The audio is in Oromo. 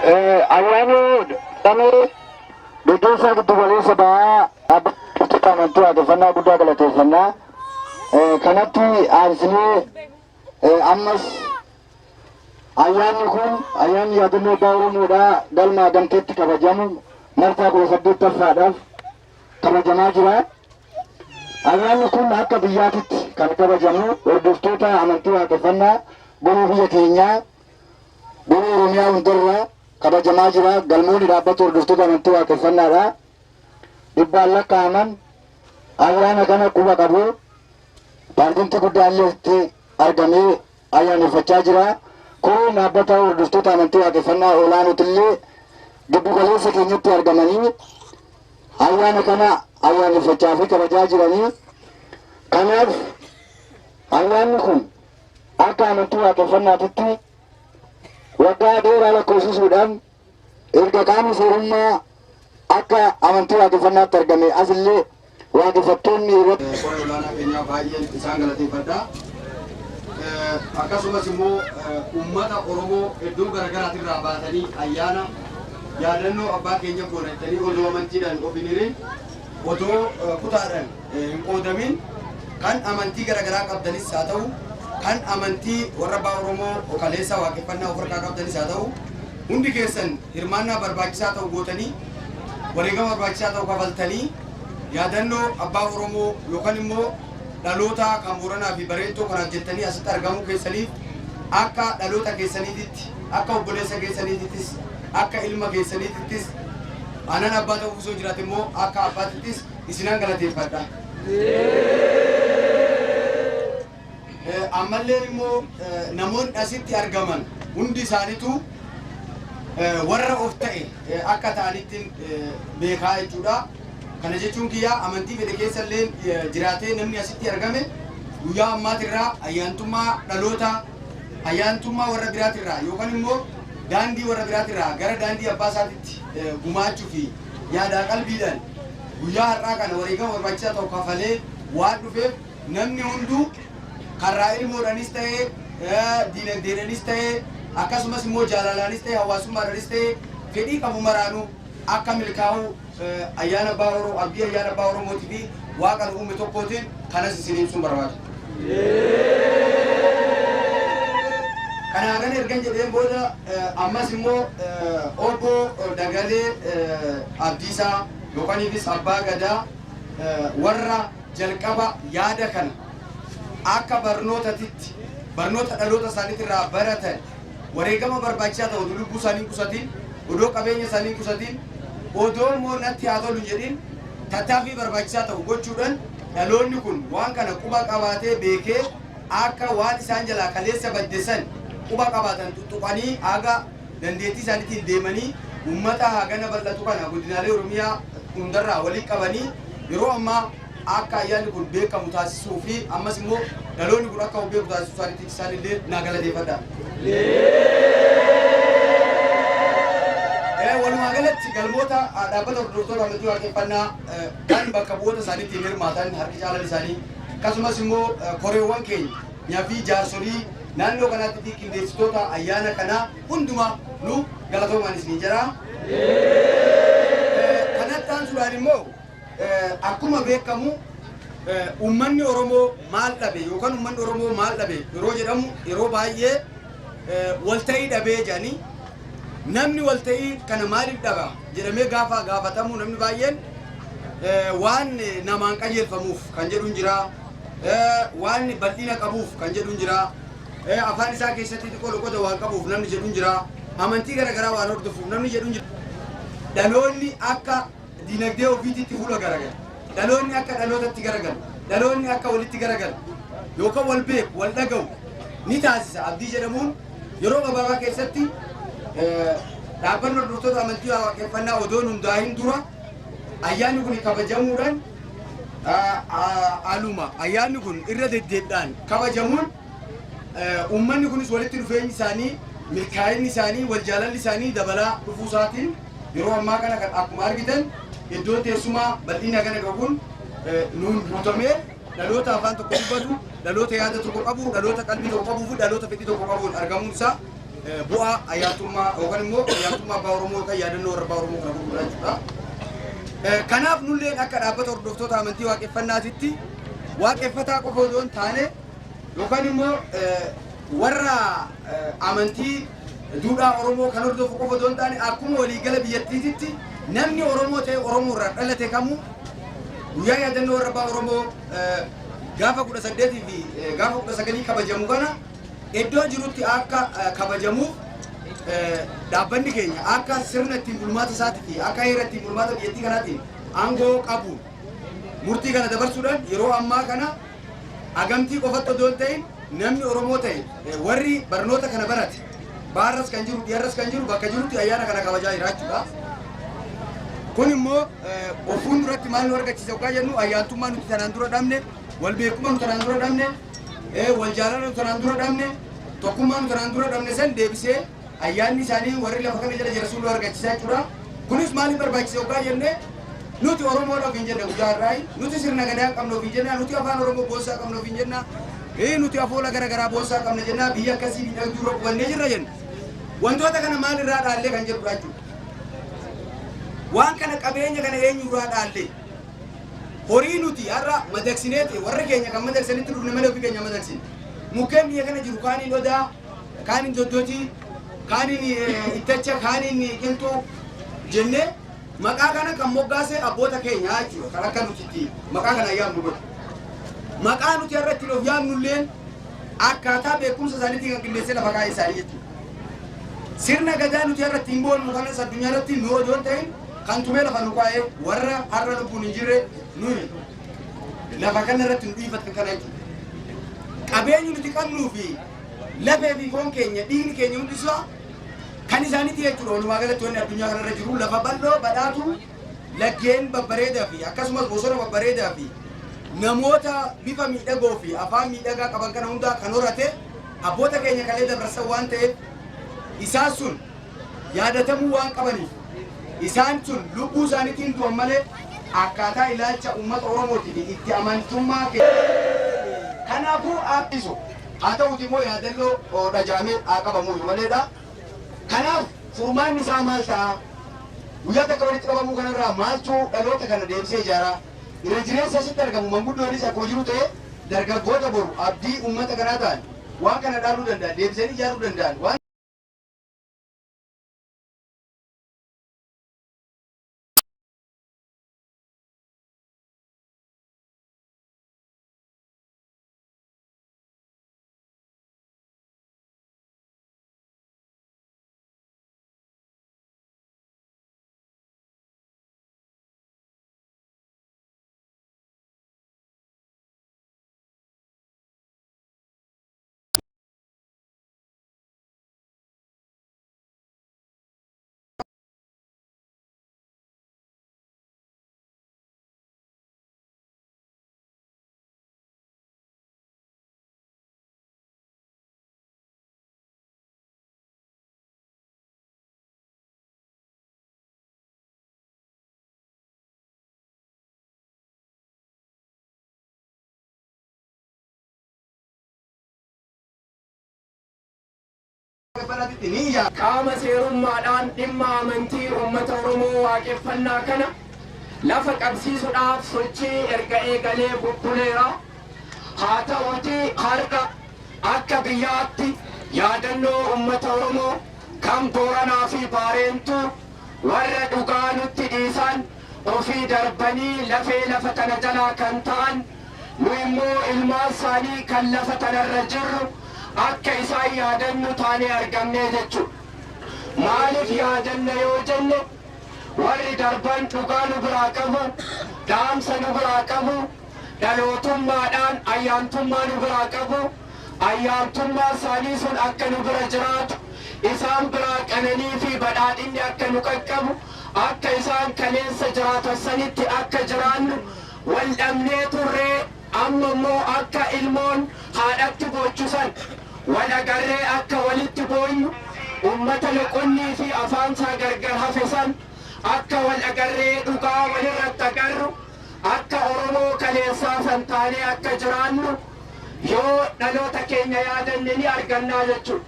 ayyaanni damee gaggeessaa giddu galeessa ba'aa dhaabbata amantii waaqeffannaa guddaa galateeffannaa kanatti aansinee ammas ayyaanni kun ayyaanni yaadannoo abbaa Oromoodhaa galma Adamteetti kabajamu marsaa 18ffaadhaaf kabajamaa jira. Ayyaanni kun akka biyyaatitti kan kabajamu hordoftoota amantii waaqeffannaa boroo biyya keenyaa boroo Oromiyaa hundarraa kabajamaa jira. Galmoonni dhaabbata hordoftoota amantii waaqeffannaadha. Dhibbaan lakkaa'aman ayyaana kana quba qabu. Paartiin guddaallee itti argamee ayyaaneffachaa jira. Kun dhaabbata hordoftoota amantii waaqeffannaa olaanootillee giddu galeessa keenyatti argamanii ayyaana kana ayyaaneffachaa fi kabajaa jiranii. Kanaaf ayyaanni kun akka amantii waaqeffannaatitti waggaa dheeraa lakkoofsisuudhaan erga qaamni seerummaa akka amantii waaqeffannaatti argame asillee waaqeffattoonni irratti olaanaa keenyaa baay'een isaan galateeffadha. Akkasumas immoo uummata Oromoo iddoo garaagaraatirraa baatanii ayyaana yaadannoo abbaa keenya godhatanii odoo amantiidhaan of hin hirin odoo kutaadhaan hin qoodamin kan amantii garaagaraa qabdanis haa ta'u kan amantii warra abbaa Oromoo kaleessa waaqeffannaa ofirraa qabdanis haa ta'u hundi keessan hirmaannaa barbaachisaa ta'u gootanii wareegama barbaachisaa ta'u kafaltanii yaadannoo abbaa Oromoo yookaan immoo dhaloota kan Booranaa fi Bareentoo kanaaf jettanii asitti argamuu keessaniif akka dhaloota keessaniititti akka obboleessa keessaniitittis akka ilma keessaniitittis anan abbaa ta'uuf osoo jiraate immoo akka abbaatittis isinan galateeffadha. Ammallee immoo namoonni asitti argaman hundi isaaniitu warra of ta'e akka ta'anittiin beekaa jechuudha. Kana jechuun kiyyaa amantii fedhe keessallee jiraatee namni asitti argame guyyaa ammaatirraa ayyaantummaa dhaloota ayyaantummaa warra biraatirraa yookaan immoo daandii warra biraatirraa gara daandii abbaa isaatitti gumaachuu fi yaadaa qalbiidhaan guyyaa har'aa kana wareegama barbaachisaa ta'u kafalee waan dhufeef namni hunduu karaa ilmoodhaanis ta'ee diinagdeedhaanis ta'ee akkasumas immoo jaalalaanis ta'ee hawaasummaadhaanis ta'ee fedhii qabu maraanuu akka milkaa'u ayyaana abbaa Oromoo abdii ayyaana abbaa Oromootii fi waaqa uume tokkootiin kanas isin ibsuun barbaada. Kana hagan ergan jedheen booda ammas immoo obbo Dagalee Abdiisaa yookaaniifis abbaa gadaa warra jalqaba yaada kana akka barnootatitti barnoota dhaloota isaaniitirraa baratan wareegama barbaachisaa ta'u lubbuu isaanii kusatiin odoo qabeenya isaanii kusatiin odoo immoo natti haa tolu jedhin tattaaffii barbaachisaa ta'u gochuudhaan dhaloonni kun waan kana quba qabaatee beekee akka waan isaan jalaa kaleessa baddeessan quba qabaatan tuttuqanii haga dandeettii isaaniitiin deemanii uummata hagana bal'atu kana godinaalee Oromiyaa hundarraa waliin qabanii yeroo ammaa akka ayyaanni kun beekamu taasisuu fi ammas immoo dhaloonni kun akka beeku taasisuu isaaniitti isaanillee naa galateeffadha. Walumaa galatti galmoota dhaabbata hordoftoota amantii waaqeffannaa kan bakka bu'oota isaaniitiin hirmaatan harki caalan isaanii akkasumas immoo koreewwan keenyaa fi jaarsolii naannoo kanaatti fi qindeessitoota ayyaana kanaa hundumaa nu galatoomaan isin jira. Kanatti aansuudhaan immoo akkuma beekamu uummanni Oromoo maal dhabe yookaan uummanni Oromoo maal dhabe yeroo jedhamu yeroo baay'ee walta'ii dhabee jedhanii namni walta'ii kana maaliif dhaba jedhamee gaafatamu namni baay'een waan namaan qajeelfamuuf kan jedhuun jira waan bal'ina qabuuf kan jedhuun jira afaan isaa keessatti xiqqoo loqota waan qabuuf namni jedhuun jira amantii garaagaraa waan hordofuuf namni jedhuun jira. Dhaloonni akka diinagdee ofiititti fuula garagala dhaloonni akka dhalootatti garagala dhaloonni akka walitti garagala yookaan wal beeku wal dhaga'u ni taasisa abdii jedhamuun yeroo gabaabaa keessatti dhaabbanni hordoftoota amantii waaqeffannaa odoon hundaa'in dura ayyaanni kun kabajamuudhaan aluma ayyaanni kun irra deddeebiidhaan kabajamuun uummanni kunis walitti dhufeenyi isaanii milkaa'inni isaanii wal jaalalli isaanii dabalaa dhufuu isaatiin yeroo ammaa kana kan akkuma argitan iddoo teessumaa bal'ina kana qabuun nuun guutamee dhaloota afaan tokko dubbatu dhaloota yaada tokko qabu dhaloota qalbii tokko qabuu fi dhaloota fedhii tokko qabuun argamuun isaa bu'aa ayyaantummaa yookaan immoo ayyaantummaa abbaa Oromoo kan yaadannoo warra abbaa Oromoo kana gurgurachuudha. Kanaaf nulleen akka dhaabbata hordoftoota amantii waaqeffannaatitti waaqeffataa qofa osoo hin taane yookaan immoo warra amantii duudhaa Oromoo kan hordofu qofa osoo hin taane akkuma waliigala biyyattiitti namni Oromoo ta'e Oromoo irraa dhalate kamuu guyyaa yaadannoo warra abbaa Oromoo gaafa 18 fi gaafa 19 kabajamu kana iddoo jirutti akka kabajamuuf dhaabbanni keenya akka sirna ittiin bulmaata isaatii fi akka heera ittiin bulmaata biyyattii kanaatiin aangoo qabuun murtii kana dabarsuudhaan yeroo ammaa kana agamtii qofatti osoo hin ta'in namni Oromoo ta'e warri barnoota kana barate baarras kan jiru dhiyaarras kan jiru bakka jirutti ayyaana kana kabajaa jiraachuudha. Kun immoo ofuun duratti maal nu argachiisa yookaan jennu ayyaantummaa nuti tanaan dura dhabne wal beekummaa nuti tanaan dura dhabne wal jaalala nuti tanaan dura dhabne tokkummaa nuti tanaan dura dhabne san deebisee ayyaanni isaanii warri lafa kana jala jirsu nu argachiisaa jechuudha. Kunis maaliif barbaachisa yookaan jenne nuti Oromoodhaaf hin jenne guyyaa irraa nuti sirna gadaa qabnuuf hin jenna nuti afaan Oromoo boonsaa qabnuuf hin jenna nuti afoola garaagaraa boonsaa qabna jenna biyya akkasii miidhagduu irra qubannee jirra jenna. Wantoota kana maal irraa dhaallee kan jedhudha jechuudha. Waan kana qabeenya kana eenyu irraa dhaallee horii nuti har'a madaqsineeti warri keenya kan madaqsanitti dhufne malee ofii keenya madaqsine mukkeen biyya kana jiru kaaniin odaa kaaniin doddotii kaaniin ittacha kaaniin qilxuu jennee maqaa kana kan moggaase abboota keenya jechuudha kan akka nuti maqaa kana yaamnu godhu maqaa nuti har'a ittiin of yaamnulleen akkaataa beekumsa isaaniitiin kan qindeessee lafa kaa'ee isaanii jechuudha. Sirna gadaa nuti har'a ittiin boonnu kanas addunyaa irratti nu odoo hin ta'in kan tumee lafa nu kaa'ee warra har'a lubbuun hin jirre nuyi lafa kana irratti nu dhiifatan kana jechuudha. Qabeenyi nuti qabnuu fi lafee fi foon keenya dhiigni keenya hundisaa kan isaaniiti jechuudha. Walumaa galatti wanni addunyaa kanarra jiru lafa bal'oo badhaatu laggeen babbareedaa fi akkasumas bosona babbareedaa fi namoota bifa miidhagoo fi afaan miidhagaa qaban kana hundaa kan horate abboota keenya kalee dabarsan waan ta'eef isaan sun yaadatamuu waan qabaniif isaan sun lubbuu isaaniitiin du'an malee akkaataa ilaalcha uummata Oromootiin itti amantummaa kanaafuu aabbisu haa ta'uuti immoo yaadannoo dhajaamee haa qabamu maleedha. Kanaaf furmaanni isaa maal ta'a? Guyyaa takka walitti qabamuu kanarraa maaltu dhaloota kana deebisee ijaaraa? Irra jireessa asitti argamu manguddoonis akkuma jiru ta'e dargaggoota boru abdii uummata kanaa ta'an waan kana dhaaluu danda'an deebisanii ijaaruu danda'an. Qaama seerummaadhaan dhimma amantii uummata Oromoo waaqeffannaa kana lafa qabsiisuudhaaf sochii erga eegalee bubbuleera. Haa ta'uuti har'a akka biyyaatti yaadannoo uummata Oromoo kan Booranaa fi Baareentu warra dhugaa nutti dhiisan ofii darbanii lafee lafa tana jalaa kan ta'an nu immoo ilmaan isaanii kan lafa tanarra jirru akka isaan yaadannu taanee argamnee jechuudha. Maaliif yaadanna yoo jenne warri darban dhugaa nu biraa qabu, dhaamsa nu biraa qabu, dhalootummaadhaan ayyaantummaa nu biraa qabu, ayyaantummaa isaanii sun akka nu bira jiraatu, isaan biraa qananii fi badhaadhinni akka nu qaqqabu, akka isaan kaleessa jiraatan sanitti akka jiraannu wal dhabnee turree amma immoo akka ilmoon haadhatti boochusan wal agarree akka walitti boonyu ummata loqonnii fi afaansaa gargar hafesan akka wal agarree dhugaa walirratti agarru akka Oromoo kaleessaa san taanee akka jiraannu yoo dhaloota keenya yaadanne ni argannaa jechuudha.